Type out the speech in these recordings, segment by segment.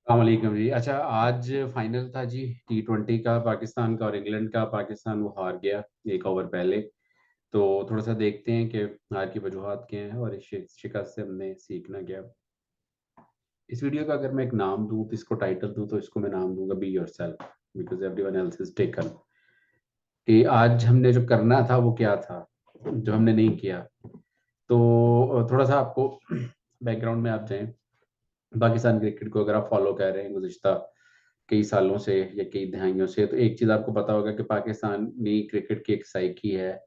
वालेकुम जी। अच्छा, आज फाइनल था जी T20 का, पाकिस्तान का और इंग्लैंड का। पाकिस्तान वो हार गया एक ओवर पहले। तो थोड़ा सा देखते हैं कि हार की वजूहत क्या हैं और इस शिकस्त से हमने सीखना क्या। इस वीडियो का अगर मैं एक नाम दूं, तो इसको टाइटल दूं, तो इसको मैं नाम दूंगा be your self because everyone else is taken. कि आज हमने जो करना था वो क्या था, जो हमने नहीं किया। तो थोड़ा सा आपको बैकग्राउंड में आप जाएं। पाकिस्तान क्रिकेट को अगर आप फॉलो कर रहे हैं गुज़िश्ता कई सालों से या कई दहाइयों से, तो एक चीज़ आपको पता होगा कि पाकिस्तानी क्रिकेट की एक साइकी है।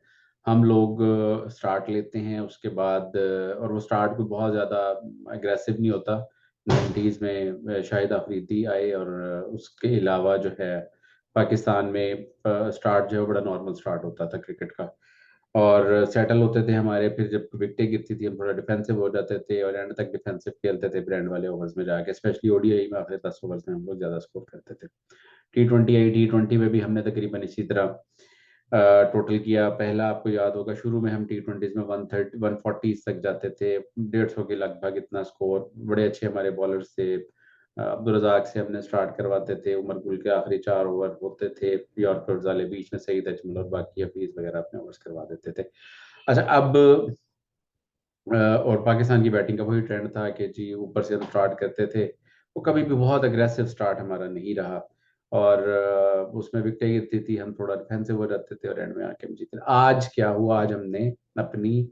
हम लोग स्टार्ट लेते हैं, उसके बाद और वो स्टार्ट कोई बहुत ज़्यादा एग्रेसिव नहीं होता। 90s में शाहिद अफरीदी आए और उसके अलावा जो है पाकिस्तान में स्टार्ट जो है वो बड़ा नॉर्मल स्टार्ट होता था क्रिकेट का। और सेटल होते थे हमारे, फिर जब विकेटें गिरती थी हम थोड़ा डिफेंसिव हो जाते थे और एंड तक डिफेंसिव खेलते थे, फिर एंड वाले ओवर्स में जाके स्पेशली ओडीआई में आखिरी 10 ओवर्स में हम लोग ज्यादा स्कोर करते थे। T20 में भी हमने तकरीबन इसी तरह टोटल किया। पहला आपको याद होगा, शुरू में हम T20 में 130 140 तक जाते थे, 150 के लगभग इतना स्कोर। बड़े अच्छे हमारे बॉलर्स थे। अब्दुल रजाक से हमने स्टार्ट करवाते थे, उमर गुल के आखिरी 4 ओवर होते थे, यॉर्कर्स वाले बीच में सईद अजमल और बाकी हफीज वगैरह अपने ओवर्स करवा देते थे। अच्छा, अब और पाकिस्तान की बैटिंग का वही ट्रेंड था कि जी ऊपर से हम स्टार्ट करते थे। वो कभी भी बहुत अग्रेसिव स्टार्ट हमारा नहीं रहा और उसमें विकेटें गिरती थी, हम थोड़ा डिफेंसिव हो जाते थे और एंड में आके हम जीते। आज क्या हुआ, आज हमने अपनी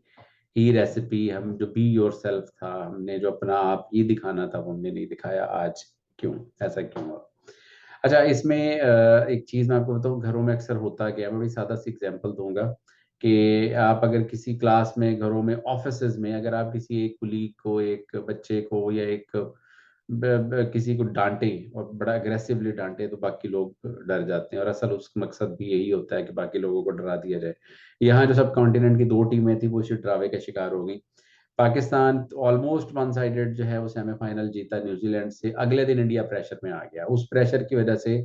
ही रेसिपी, हम जो बी योर सेल्फ था, हमने जो अपना आप ही दिखाना था वो हमने नहीं दिखाया आज। क्यों? ऐसा क्यों हुआ? अच्छा, इसमें एक चीज मैं आपको बताऊं, घरों में अक्सर होता क्या है, मैं बड़ी सादा सी एग्जांपल दूंगा कि आप अगर किसी क्लास में, घरों में, ऑफिसेज में, अगर आप किसी एक कुलीग को, एक बच्चे को या एक किसी को डांटे और बड़ा अग्रेसिवली डांटे, तो बाकी लोग डर जाते हैं और असल उसका मकसद भी यही होता है कि बाकी लोगों को डरा दिया जाए। यहाँ जो सब कॉन्टिनेंट की 2 टीमें थी वो इसी ड्रावे का शिकार हो गई। पाकिस्तान ऑलमोस्ट वन साइडेड जो है वो सेमीफाइनल जीता न्यूजीलैंड से। अगले दिन इंडिया प्रेशर में आ गया, उस प्रेशर की वजह से,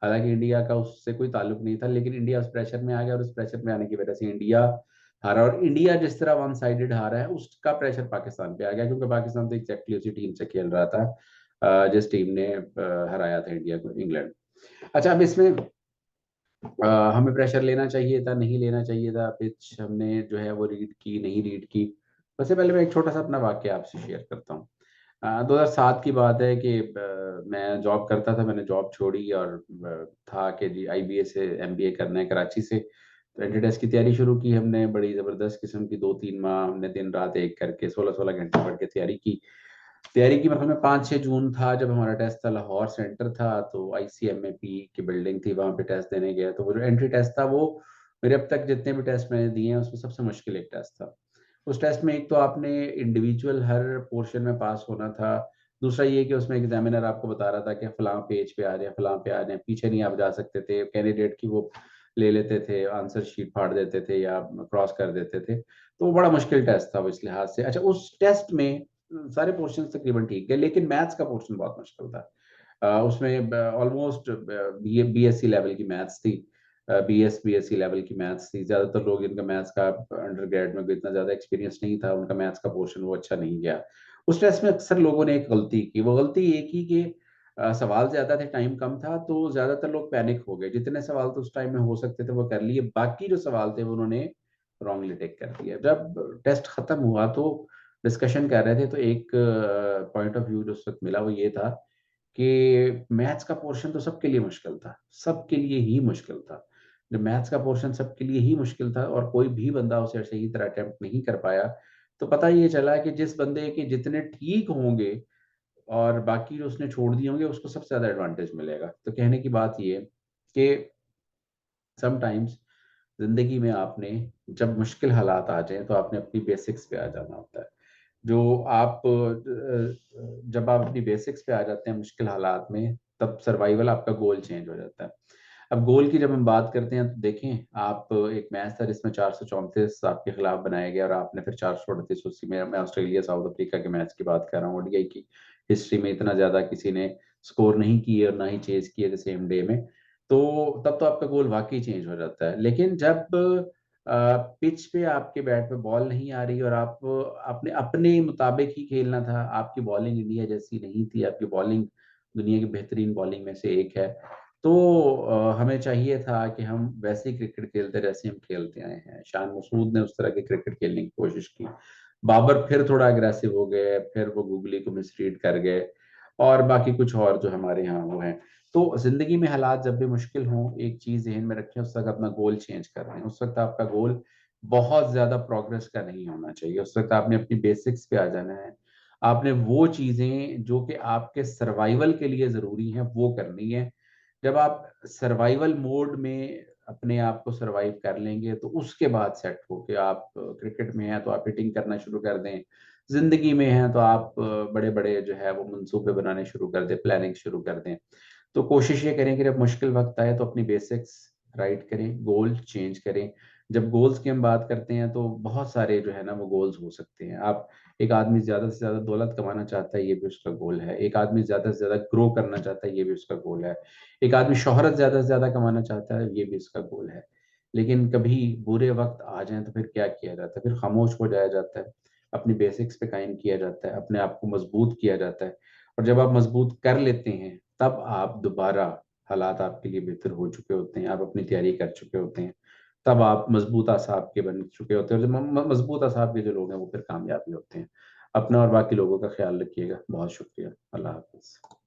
हालांकि इंडिया का उससे कोई ताल्लुक नहीं था, लेकिन इंडिया उस प्रेशर में आ गया और उस प्रेशर में आने की वजह से इंडिया हारा। और इंडिया जिस तरह वन साइडेड हारा है उसका प्रेशर पाकिस्तान पे आ गया, क्योंकि पाकिस्तान तो एग्जैक्टली उसी टीम से खेल रहा था जिस टीम ने हराया था इंडिया को, इंग्लैंड। अच्छा, अब इसमें हमें प्रेशर लेना चाहिए था, नहीं लेना चाहिए था, पिच हमने जो है वो रीड की, नहीं रीड की। सबसे पहले मैं एक छोटा सा अपना वाक्य आपसे शेयर करता हूँ। 2007 की बात है कि मैं जॉब करता था, मैंने जॉब छोड़ी और था कि जी आईबीए से एमबीए करना है कराची से। तो एंट्री टेस्ट की तैयारी शुरू की हमने, बड़ी ज़बरदस्त किस्म की 2-3 माह हमने दिन रात एक करके 16-16 घंटे पढ़ के तैयारी की मतलब 5-6 जून था जब हमारा टेस्ट था, लाहौर सेंटर था, तो आईसीएमएपी की बिल्डिंग थी, वहां पे टेस्ट देने गया। तो वो जो एंट्री टेस्ट था वो मेरे अब तक जितने भी टेस्ट मैंने दिए हैं उसमें सबसे मुश्किल एक टेस्ट था। उस टेस्ट में एक तो आपने इंडिविजुअल हर पोर्शन में पास होना था। दूसरा ये कि उसमें एग्जामिनर आपको बता रहा था कि फलां पेज पे आ जाए, फलां पे आ जाए, पीछे नहीं आप जा सकते थे। कैंडिडेट की वो ले लेते थे, आंसर शीट फाड़ देते थे या क्रॉस कर देते थे। तो वो बड़ा मुश्किल टेस्ट था वो इस लिहाज से। अच्छा, उस टेस्ट में सारे पोर्शन तकरीबन ठीक है, लेकिन मैथ्स का पोर्शन बहुत मुश्किल था। उसमें ऑलमोस्ट बीएससी लेवल की मैथ्स थी। बीएससी लेवल की मैथ्स थी। ज्यादातर लोग जिनका मैथ्स का अंडर ग्रेड में कोई इतना ज्यादा एक्सपीरियंस नहीं था, उनका मैथ्स का पोर्शन वो अच्छा नहीं गया। उस टेस्ट में अक्सर लोगों ने एक गलती की, वो गलती ये की कि सवाल ज्यादा थे, टाइम कम था, तो ज्यादातर लोग पैनिक हो गए। जितने सवाल तो उस टाइम में हो सकते थे वो कर लिए, बाकी जो सवाल थे वो उन्होंने रॉन्गली टेक कर दिया। जब टेस्ट खत्म हुआ तो डिस्कशन कर रहे थे, तो एक पॉइंट ऑफ व्यू जो उस वक्त मिला वो ये था कि मैथ्स का पोर्शन तो सबके लिए मुश्किल था, सबके लिए ही मुश्किल था। जब मैथ्स का पोर्शन सबके लिए ही मुश्किल था और कोई भी बंदा उसे सही तरह अटेम्प्ट नहीं कर पाया, तो पता ये चला कि जिस बंदे के जितने ठीक होंगे और बाकी जो उसने छोड़ दिए होंगे उसको सबसे ज्यादा एडवांटेज मिलेगा। तो कहने की बात ये कि समटाइम्स जिंदगी में आपने, जब मुश्किल हालात आ जाएं, तो आपने अपनी बेसिक्स पे आ जाना होता है। जो आप जब आप अपनी बेसिक्स पे आ जाते हैं मुश्किल हालात में, तब सर्वाइवल आपका गोल चेंज हो जाता है। अब गोल की जब हम बात करते हैं तो देखें, आप एक मैच था जिसमें 434 आपके खिलाफ बनाया गया और आपने फिर 438 उसी में, मैं ऑस्ट्रेलिया साउथ अफ्रीका के मैच की बात कर रहा हूँ। ओडीआई की हिस्ट्री में इतना ज्यादा किसी ने स्कोर नहीं किए और ना ही चेज किए द सेम डे में। तो तब तो आपका गोल वाकई चेंज हो जाता है। लेकिन जब पिच पे आपके बैट पे बॉल नहीं आ रही और आप आपने अपने मुताबिक ही खेलना था, आपकी बॉलिंग इंडिया जैसी नहीं थी, आपकी बॉलिंग दुनिया की बेहतरीन बॉलिंग में से एक है। तो हमें चाहिए था कि हम वैसे ही क्रिकेट खेलते जैसे हम खेलते आए हैं। शान मसूद ने उस तरह की क्रिकेट खेलने की कोशिश की, बाबर फिर थोड़ा अग्रेसिव हो गए, फिर वो गुगली को मिसरीड कर गए, और बाकी कुछ और जो हमारे यहाँ वो हैं। तो जिंदगी में हालात जब भी मुश्किल हों, एक चीज ज़हन में रखें, उस वक्त अपना गोल चेंज कर रहे हैं। उस वक्त आपका गोल बहुत ज्यादा प्रोग्रेस का नहीं होना चाहिए। उस वक्त आपने अपनी बेसिक्स पे आ जाना है। आपने वो चीजें जो कि आपके सर्वाइवल के लिए जरूरी हैं वो करनी है। जब आप सर्वाइवल मोड में अपने आप को सर्वाइव कर लेंगे, तो उसके बाद सेट हो कि आप क्रिकेट में हैं तो आप हिटिंग करना शुरू कर दें, जिंदगी में हैं तो आप बड़े बड़े जो है वो मंसूबे बनाने शुरू कर दें, प्लानिंग शुरू कर दें। तो कोशिश ये करें कि जब मुश्किल वक्त आए तो अपनी बेसिक्स राइट करें, गोल चेंज करें। जब गोल्स की हम बात करते हैं तो बहुत सारे जो है ना वो गोल्स हो सकते हैं। आप, एक आदमी ज्यादा से ज्यादा दौलत कमाना चाहता है, ये भी उसका गोल है। एक आदमी ज्यादा से ज्यादा ग्रो करना चाहता है, ये भी उसका गोल है। एक आदमी शोहरत ज्यादा से ज्यादा कमाना चाहता है, ये भी उसका गोल है। लेकिन कभी बुरे वक्त आ जाएं तो फिर क्या किया जाता है? फिर खामोश हो जाया जाता है, अपनी बेसिक्स पे कायम किया जाता है, अपने आप को मजबूत किया जाता है। और जब आप मजबूत कर लेते हैं, तब आप दोबारा, हालात आपके लिए बेहतर हो चुके होते हैं, आप अपनी तैयारी कर चुके होते हैं, तब आप मजबूत असाब के बन चुके होते हैं। और जब मजबूत असाब के जो लोग हैं वो फिर कामयाब भी होते हैं। अपना और बाकी लोगों का ख्याल रखिएगा। बहुत शुक्रिया। अल्लाह हाफिज।